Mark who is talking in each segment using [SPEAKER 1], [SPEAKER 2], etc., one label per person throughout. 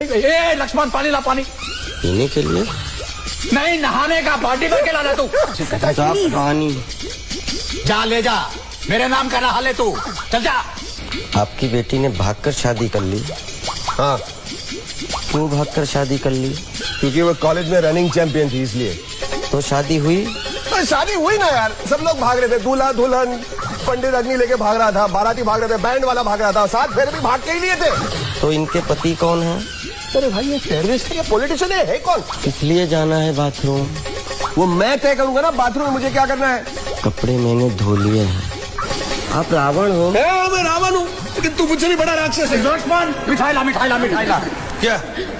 [SPEAKER 1] ए लक्ष्मण पानी ला, पानी
[SPEAKER 2] पीने के लिए
[SPEAKER 1] नहीं, नहाने का, बाल्टी भर के लाना तू।
[SPEAKER 2] साहब पानी
[SPEAKER 1] जा ले जा, मेरे नाम का नहा ले तू, चल जा।
[SPEAKER 2] आपकी बेटी ने भागकर शादी कर ली।
[SPEAKER 3] हाँ,
[SPEAKER 2] क्यों भागकर शादी कर ली?
[SPEAKER 3] क्योंकि वो कॉलेज में रनिंग चैंपियन थी इसलिए।
[SPEAKER 2] तो शादी हुई?
[SPEAKER 3] शादी हुई ना यार, सब लोग भाग रहे थे, दूल्हा दुल्हन, पंडित अग्नि लेके भाग रहा था, बाराती भाग रहे थे, बैंड वाला भाग रहा था, साथ फेरे भी भाग के ही लिए थे।
[SPEAKER 2] तो इनके पति कौन है?
[SPEAKER 3] अरे भाई ये टेररिस्ट है या पॉलिटिशियन है कौन?
[SPEAKER 2] इसलिए जाना है बाथरूम।
[SPEAKER 3] वो मैं तय करूंगा ना, बाथरूम में मुझे क्या करना है।
[SPEAKER 2] कपड़े मैंने धो लिए हैं। आप रावण हो?
[SPEAKER 3] मैं रावण हूँ, लेकिन तू मुझसे भी बड़ा राक्षस है।
[SPEAKER 1] लक्ष्मण मिठाई ला, मिठाई ला, मिठाई ला।
[SPEAKER 3] क्या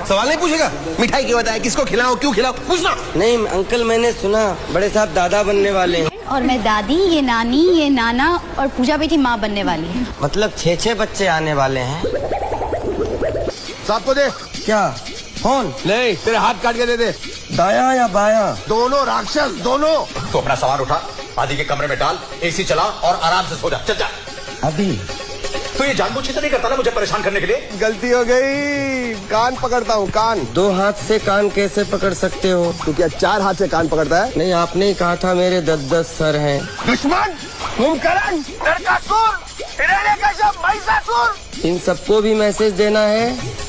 [SPEAKER 3] सवाल नहीं पूछेगा? मिठाई क्यों बताया, किसको खिलाओ, क्यों खिलाओ, पूछना।
[SPEAKER 2] नहीं अंकल, मैंने सुना बड़े साहब दादा बनने वाले हैं।
[SPEAKER 4] और मैं दादी, ये नानी, ये नाना और पूजा बेटी माँ बनने वाली है।
[SPEAKER 2] मतलब 6 बच्चे आने वाले हैं।
[SPEAKER 3] साहब को दे।
[SPEAKER 2] क्या फोन?
[SPEAKER 3] नहीं, तेरे हाथ काट के दे दे।
[SPEAKER 2] दाया या बाया?
[SPEAKER 3] दोनों राक्षस, दोनों।
[SPEAKER 1] तो अपना सामान उठा, आदि के कमरे में डाल, एसी चला और आराम से सो जा, चल जा।
[SPEAKER 2] अभी?
[SPEAKER 1] तो ये जानबूझ के तो नहीं करता ना मुझे परेशान करने के लिए?
[SPEAKER 3] गलती हो गई, कान पकड़ता हूँ, कान।
[SPEAKER 2] 2 हाथ से कान कैसे पकड़ सकते हो?
[SPEAKER 3] तू क्या 4 हाथ से कान पकड़ता है?
[SPEAKER 2] नहीं, आपने ही कहा था मेरे 10 सर हैं।
[SPEAKER 3] दुश्मन, कुंभकर्ण, नरकासुर, हिरण्यकश्यप, महिषासुर।
[SPEAKER 2] इन सबको भी मैसेज देना है?